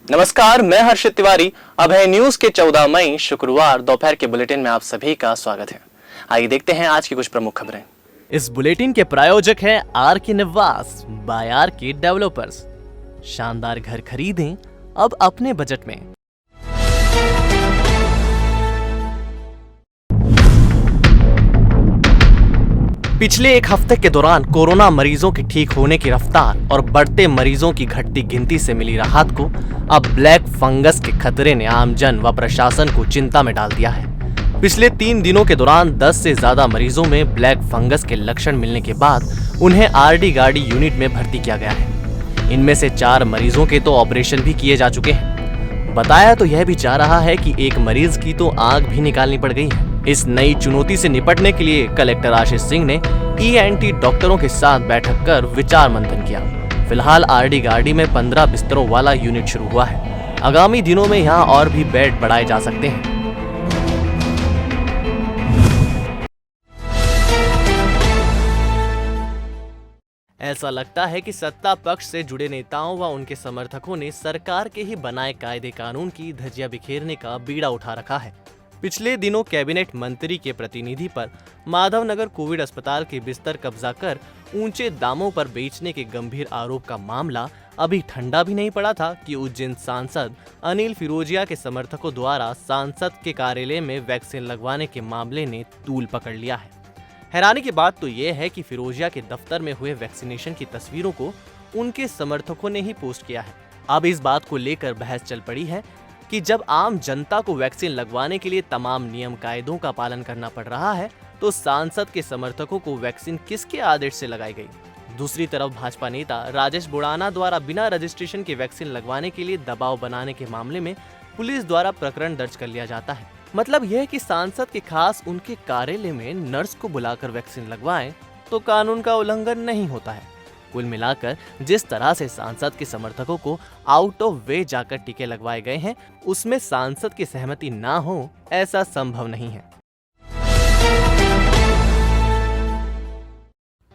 नमस्कार, मैं हर्षित तिवारी। अब है न्यूज के 14 मई शुक्रवार दोपहर के बुलेटिन में आप सभी का स्वागत है। आइए देखते हैं आज की कुछ प्रमुख खबरें। इस बुलेटिन के प्रायोजक हैं आर के निवास बाय आर के डेवलपर्स। शानदार घर खरीदें अब अपने बजट में। पिछले एक हफ्ते के दौरान कोरोना मरीजों के ठीक होने की रफ्तार और बढ़ते मरीजों की घटती गिनती से मिली राहत को अब ब्लैक फंगस के खतरे ने आमजन व प्रशासन को चिंता में डाल दिया है। पिछले 3 दिनों के दौरान 10 से ज्यादा मरीजों में ब्लैक फंगस के लक्षण मिलने के बाद उन्हें आरडी गाड़ी यूनिट में भर्ती किया गया है। इनमें से 4 मरीजों के तो ऑपरेशन भी किए जा चुके हैं। बताया तो यह भी जा रहा है कि एक मरीज की तो आंख भी निकालनी पड़ गई है। इस नई चुनौती से निपटने के लिए कलेक्टर आशीष सिंह ने ENT डॉक्टरों के साथ बैठक कर विचार मंथन किया। फिलहाल आरडी गाड़ी में 15 बिस्तरों वाला यूनिट शुरू हुआ है। आगामी दिनों में यहां और भी बेड बढ़ाए जा सकते हैं। ऐसा लगता है कि सत्ता पक्ष से जुड़े नेताओं व उनके समर्थकों ने सरकार के ही बनाए कायदे कानून की धज्जियां बिखेरने का बीड़ा उठा रखा है। पिछले दिनों कैबिनेट मंत्री के प्रतिनिधि पर माधवनगर कोविड अस्पताल के बिस्तर कब्जा कर ऊंचे दामों पर बेचने के गंभीर आरोप का मामला अभी ठंडा भी नहीं पड़ा था कि उज्जैन सांसद अनिल फिरोजिया के समर्थकों द्वारा सांसद के कार्यालय में वैक्सीन लगवाने के मामले ने तूल पकड़ लिया है। हैरानी की बात तो यह है कि फिरोजिया के दफ्तर में हुए वैक्सीनेशन की तस्वीरों को उनके समर्थकों ने ही पोस्ट किया है। अब इस बात को लेकर बहस चल पड़ी है कि जब आम जनता को वैक्सीन लगवाने के लिए तमाम नियम कायदों का पालन करना पड़ रहा है तो सांसद के समर्थकों को वैक्सीन किसके आदेश से लगाई गई। दूसरी तरफ भाजपा नेता राजेश बुड़ाना द्वारा बिना रजिस्ट्रेशन के वैक्सीन लगवाने के लिए दबाव बनाने के मामले में पुलिस द्वारा प्रकरण दर्ज कर लिया जाता है। मतलब यह कि सांसद के खास उनके कार्यालय में नर्स को बुलाकर वैक्सीन लगवाएं तो कानून का उल्लंघन नहीं होता है। कुल मिलाकर जिस तरह से सांसद के समर्थकों को आउट ऑफ वे जाकर टीके लगवाए गए हैं उसमें सांसद की सहमति ना हो ऐसा संभव नहीं है।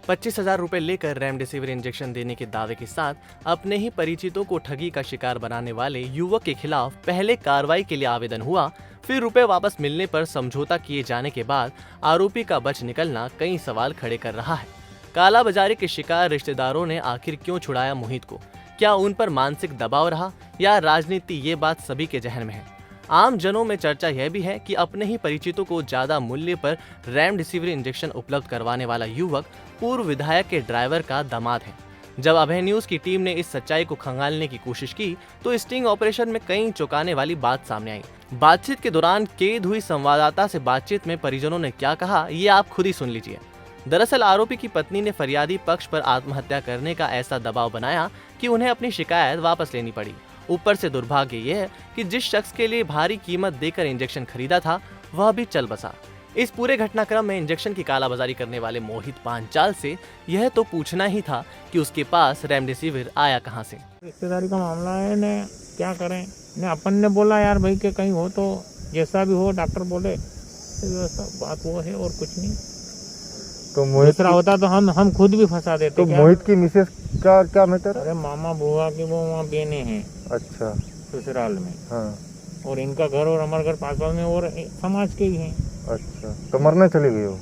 25,000 रुपए लेकर रेमडेसिविर इंजेक्शन देने के दावे के साथ अपने ही परिचितों को ठगी का शिकार बनाने वाले युवक के खिलाफ पहले कार्रवाई के लिए आवेदन हुआ, फिर रुपए वापस मिलने पर समझौता किए जाने के बाद आरोपी का बच निकलना कई सवाल खड़े कर रहा है। कालाबाजारी के शिकार रिश्तेदारों ने आखिर क्यों छुड़ाया मोहित को? क्या उन पर मानसिक दबाव रहा या राजनीति? ये बात सभी के जहन में है। आम जनों में चर्चा यह भी है कि अपने ही परिचितों को ज्यादा मूल्य पर रेमडेसिविर इंजेक्शन उपलब्ध करवाने वाला युवक पूर्व विधायक के ड्राइवर का दामाद है। जब अभय न्यूज की टीम ने इस सच्चाई को खंगालने की कोशिश की तो स्टिंग ऑपरेशन में कई चौंकाने वाली बात सामने आई। बातचीत के दौरान कैद हुई संवाददाता से बातचीत में परिजनों ने क्या कहा ये आप खुद ही सुन लीजिए। दरअसल आरोपी की पत्नी ने फरियादी पक्ष पर आत्महत्या करने का ऐसा दबाव बनाया कि उन्हें अपनी शिकायत वापस लेनी पड़ी। ऊपर से दुर्भाग्य यह है कि जिस शख्स के लिए भारी कीमत देकर इंजेक्शन खरीदा था वह भी चल बसा। इस पूरे घटनाक्रम में इंजेक्शन की कालाबाजारी करने वाले मोहित पांचाल से यह तो पूछना ही था कि उसके पास रेमडेसिविर आया कहां से। रिश्तेदारी का मामला है ने क्या करें ने अपन ने बोला यार भाई के कहीं हो तो जैसा भी हो डॉक्टर बोले बात वो है और कुछ नहीं। तो मोहित दूसरा होता तो हम खुद भी फंसा देते। तो मोहित की मिसेस का क्या मैटर? अरे मामा बुआ की वो वहाँ बेने हैं। अच्छा, ससुराल में। हाँ। और इनका घर और हमारा घर पास में और समाज के ही हैं। अच्छा, तो मरने चली गई हो?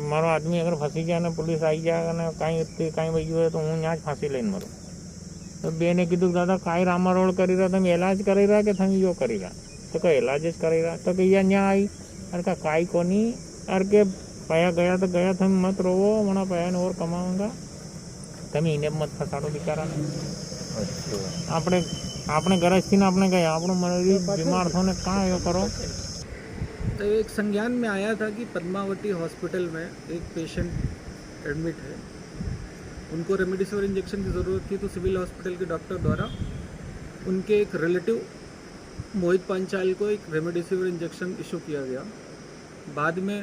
मारो आदमी अगर फंसी जाए ना पुलिस आई जाएगा ना कहीं वही है तो हूँ यहाँ फांसी लेने मरो। तो बेने कीधु दादा काई रामा रोड करी रहा था इलाज करी रहा कि थम यो करी रहा तो कई इलाज करी रहा तो कहीं यहाँ आई अरे का काई कोनी अरे के पाया गया तो गया थम मत रोवो मना पाया ने और कमाऊंगा તમે એને મત ફસાડો બિચારાને। આપણે ગરજથી આપણે ગયા આપણું મરીજ बीमार થો ને કાં એ કરો। तो एक संज्ञान में आया था कि पद्मावती हॉस्पिटल में एक पेशेंट एडमिट है, उनको रेमडेसिविर इंजेक्शन की ज़रूरत थी। तो सिविल हॉस्पिटल के डॉक्टर द्वारा उनके एक रिलेटिव मोहित पांचाल को एक रेमडेसिविर इंजेक्शन इशू किया गया। बाद में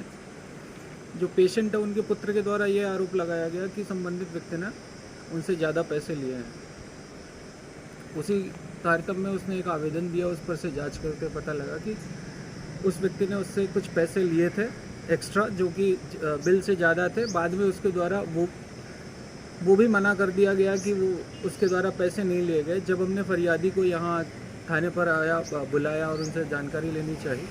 जो पेशेंट है उनके पुत्र के द्वारा ये आरोप लगाया गया कि संबंधित व्यक्ति ने उनसे ज़्यादा पैसे लिए हैं। उसी तारतम्य में उसने एक आवेदन दिया, उस पर से जांच करके पता लगा कि उस व्यक्ति ने उससे कुछ पैसे लिए थे एक्स्ट्रा जो कि बिल से ज़्यादा थे। बाद में उसके द्वारा वो वो भी मना कर दिया गया कि वो उसके द्वारा पैसे नहीं लिए गए। जब हमने फरियादी को यहाँ थाने पर बुलाया और उनसे जानकारी लेनी चाहिए,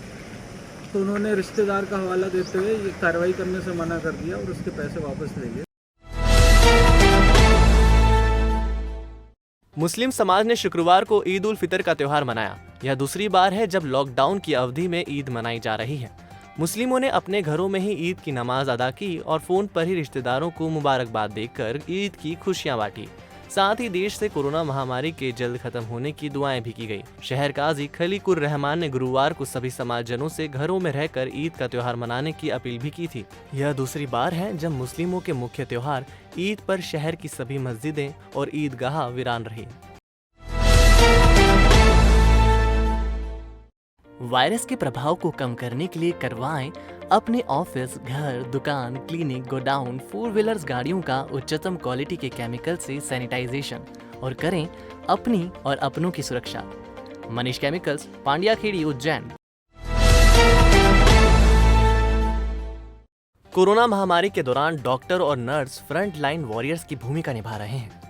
तो उन्होंने रिश्तेदार का हवाला देते हुए ये कार्रवाई करने से मना कर दिया और उसके पैसे वापस ले लिए। मुस्लिम समाज ने शुक्रवार को ईद उल फितर का त्योहार मनाया। यह दूसरी बार है जब लॉकडाउन की अवधि में ईद मनाई जा रही है। मुस्लिमों ने अपने घरों में ही ईद की नमाज अदा की और फोन पर ही रिश्तेदारों को मुबारकबाद देकर ईद की खुशियां बांटी। साथ ही देश से कोरोना महामारी के जल्द खत्म होने की दुआएं भी की गई। शहर काजी खलीकुर रहमान ने गुरुवार को सभी समाजजनों से घरों में रहकर ईद का त्योहार मनाने की अपील भी की थी। यह दूसरी बार है जब मुस्लिमों के मुख्य त्योहार ईद पर शहर की सभी मस्जिदें और ईदगाह वीरान रही। वायरस के प्रभाव को कम करने के लिए करवाएं अपने ऑफिस, घर, दुकान, क्लिनिक, गोडाउन, 4 व्हीलर्स गाड़ियों का उच्चतम क्वालिटी के केमिकल से सैनिटाइजेशन और करें अपनी और अपनों की सुरक्षा। मनीष केमिकल्स, पांड्या खेड़ी, उज्जैन। कोरोना महामारी के दौरान डॉक्टर और नर्स फ्रंट लाइन वॉरियर्स की भूमिका निभा रहे हैं।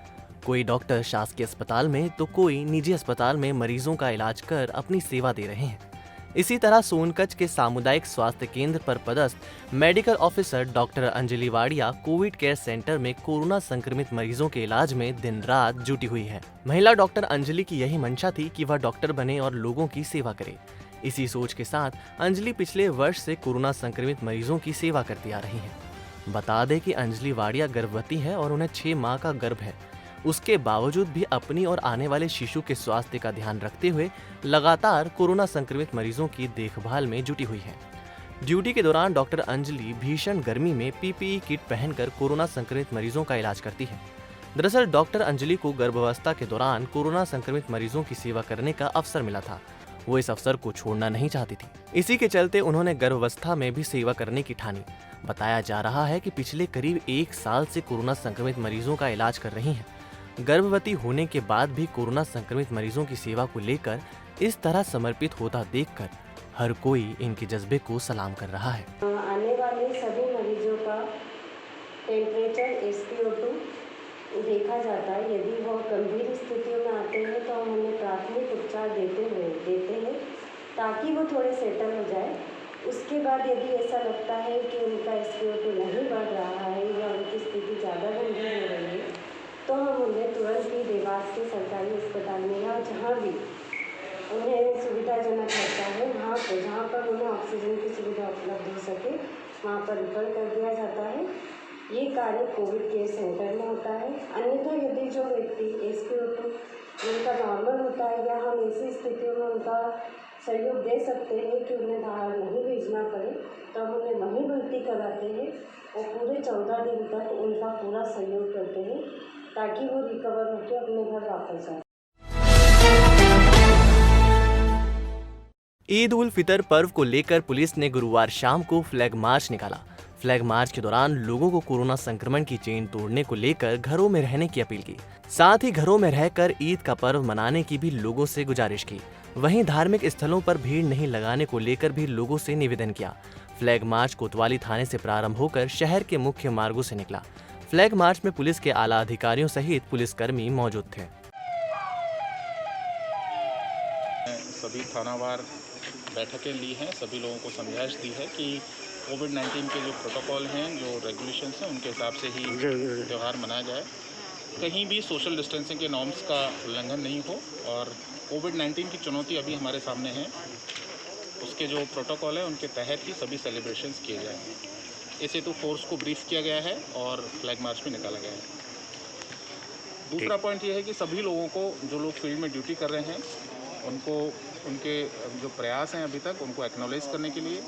कोई डॉक्टर शासकीय अस्पताल में तो कोई निजी अस्पताल में मरीजों का इलाज कर अपनी सेवा दे रहे हैं। इसी तरह सोनकच्छ के सामुदायिक स्वास्थ्य केंद्र पर पदस्थ medical officer doctor Anjali Wadia Covid care centre में कोरोना संक्रमित मरीजों के इलाज में दिन रात जुटी हुई है। महिला डॉक्टर अंजलि की यही मंशा थी कि वह डॉक्टर बने और लोगों की सेवा करे। इसी सोच के साथ अंजलि पिछले वर्ष से कोरोना संक्रमित मरीजों की सेवा करती आ रही है। बता दें कि अंजलि वाडिया गर्भवती है और उन्हें 6 माह का गर्भ है। उसके बावजूद भी अपनी और आने वाले शिशु के स्वास्थ्य का ध्यान रखते हुए लगातार कोरोना संक्रमित मरीजों की देखभाल में जुटी हुई है। ड्यूटी के दौरान डॉक्टर अंजलि भीषण गर्मी में पीपीई किट पहनकर कोरोना संक्रमित मरीजों का इलाज करती है। दरअसल डॉक्टर अंजलि को गर्भावस्था के दौरान कोरोना संक्रमित मरीजों की सेवा करने का अवसर मिला था। वो इस अवसर को छोड़ना नहीं चाहती थी। इसी के चलते उन्होंने गर्भावस्था में भी सेवा करने की ठानी। बताया जा रहा है कि पिछले करीब 1 साल से कोरोना संक्रमित मरीजों का इलाज कर रही हैं। गर्भवती होने के बाद भी कोरोना संक्रमित मरीजों की सेवा को लेकर इस तरह समर्पित होता देखकर हर कोई इनके जज्बे को सलाम कर रहा है। आने वाले सभी मरीजों का टेम्परेचर SpO2 देखा जाता है। यदि वो गंभीर स्थितियों में आते हैं तो हम उन्हें प्राथमिक उपचार देते हैं ताकि वो थोड़े सेटल हो जाए। उसके बाद यदि ऐसा लगता है कि उनका SpO2 नहीं बढ़ रहा है या उनकी स्थिति ज़्यादा गंभीर हो रही है तो हम उन्हें तुरंत ही देवास के सरकारी अस्पताल में या जहाँ भी उन्हें सुविधाजनक लगता है जहाँ पर उन्हें ऑक्सीजन की सुविधा उपलब्ध हो सके वहाँ पर रिफर कर दिया जाता है। ये कार्य कोविड केयर सेंटर में होता है। अन्यथा यदि जो व्यक्ति SpO2 उनका नॉर्मल होता है या हम ऐसी स्थितियों में उनका सहयोग दे सकते हैं कि उन्हें बाहर नहीं भेजना पड़े तो हम उन्हें वहीं भर्ती कराते हैं और पूरे 14 दिन तक उनका पूरा सहयोग करते हैं ताकि वो रिकवर होकर अपने घर वापस जाए। ईद उल फितर पर्व को लेकर पुलिस ने गुरुवार शाम को फ्लैग मार्च निकाला। फ्लैग मार्च के दौरान लोगों को कोरोना संक्रमण की चेन तोड़ने को लेकर घरों में रहने की अपील की। साथ ही घरों में रहकर ईद का पर्व मनाने की भी लोगों से गुजारिश की। वहीं धार्मिक स्थलों पर भीड़ नहीं लगाने को लेकर भी लोगों से निवेदन किया। फ्लैग मार्च कोतवाली थाने से प्रारंभ होकर शहर के मुख्य मार्गों से निकला। फ्लैग मार्च में पुलिस के आला अधिकारियों सहित पुलिसकर्मी मौजूद थे। सभी थानावार बैठकें ली हैं, सभी लोगों को समझाइश दी है कि कोविड-19 के जो प्रोटोकॉल हैं, जो रेगुलेशंस हैं, उनके हिसाब से ही त्यौहार मनाया जाए। कहीं भी सोशल डिस्टेंसिंग के नॉर्म्स का उल्लंघन नहीं हो और कोविड-19 की चुनौती अभी हमारे सामने है, उसके जो प्रोटोकॉल है उनके तहत ही सभी सेलिब्रेशंस किए जाएँ। इस हेतु फोर्स को ब्रीफ किया गया है और फ्लैग मार्च भी निकाला गया है। दूसरा पॉइंट ये है कि सभी लोगों को, जो लोग फील्ड में ड्यूटी कर रहे हैं, उनको उनके जो प्रयास हैं अभी तक उनको एक्नॉलेज करने के लिए।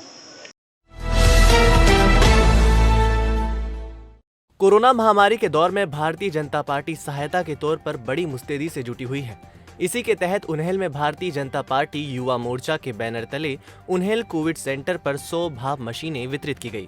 कोरोना महामारी के दौर में भारतीय जनता पार्टी सहायता के तौर पर बड़ी मुस्तैदी से जुटी हुई है। इसी के तहत उन्हेल में भारतीय जनता पार्टी युवा मोर्चा के बैनर तले उन्हेल कोविड सेंटर पर 100 भाप मशीनें वितरित की गई।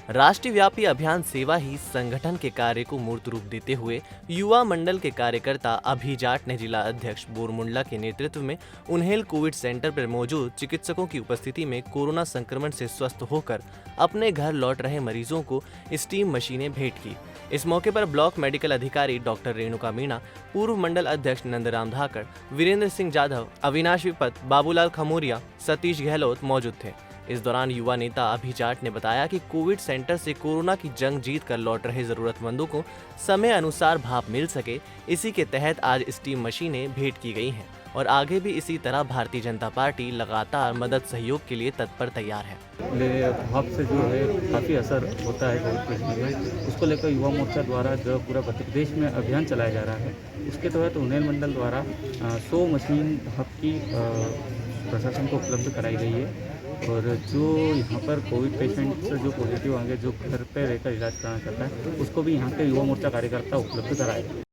राष्ट्रीय व्यापी अभियान सेवा ही संगठन के कार्य को मूर्त रूप देते हुए युवा मंडल के कार्यकर्ता अभी जाट ने जिला अध्यक्ष बोरमुंडला के नेतृत्व में उन्हेल कोविड सेंटर पर मौजूद चिकित्सकों की उपस्थिति में कोरोना संक्रमण से स्वस्थ होकर अपने घर लौट रहे मरीजों को स्टीम मशीनें भेंट की। इस मौके पर ब्लॉक मेडिकल अधिकारी डॉक्टर रेणुका मीणा, पूर्व मंडल अध्यक्ष नंदराम धाकड़, वीरेंद्र सिंह जाधव, अविनाश विपत, बाबूलाल खमोरिया, सतीश गहलोत मौजूद थे। इस दौरान युवा नेता अभी जाट ने बताया कि कोविड सेंटर से कोरोना की जंग जीत कर लौट रहे जरूरतमंदों को समय अनुसार भाप मिल सके, इसी के तहत आज स्टीम मशीनें भेंट की गई हैं और आगे भी इसी तरह भारतीय जनता पार्टी लगातार मदद सहयोग के लिए तत्पर तैयार है। भाप से जो है काफ़ी असर होता है कोविड पेशेंट में, उसको लेकर युवा मोर्चा द्वारा जो पूरा प्रदेश में अभियान चलाया जा रहा है, उसके तहत उन्हेल मंडल द्वारा 100 मशीन भाप की प्रशासन को उपलब्ध कराई गई है। और जो यहाँ पर कोविड पेशेंट जो पॉजिटिव होंगे, जो घर पर रहकर इलाज कराना चाहता है, उसको भी यहाँ के युवा मोर्चा कार्यकर्ता उपलब्ध कराएंगे।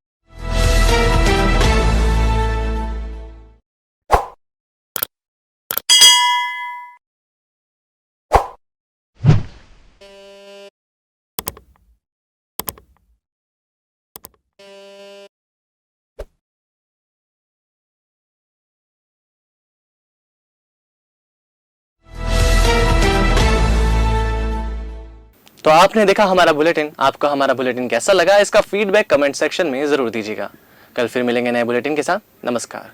तो आपने देखा हमारा बुलेटिन। आपको हमारा बुलेटिन कैसा लगा, इसका फीडबैक कमेंट सेक्शन में जरूर दीजिएगा। कल फिर मिलेंगे नए बुलेटिन के साथ। नमस्कार।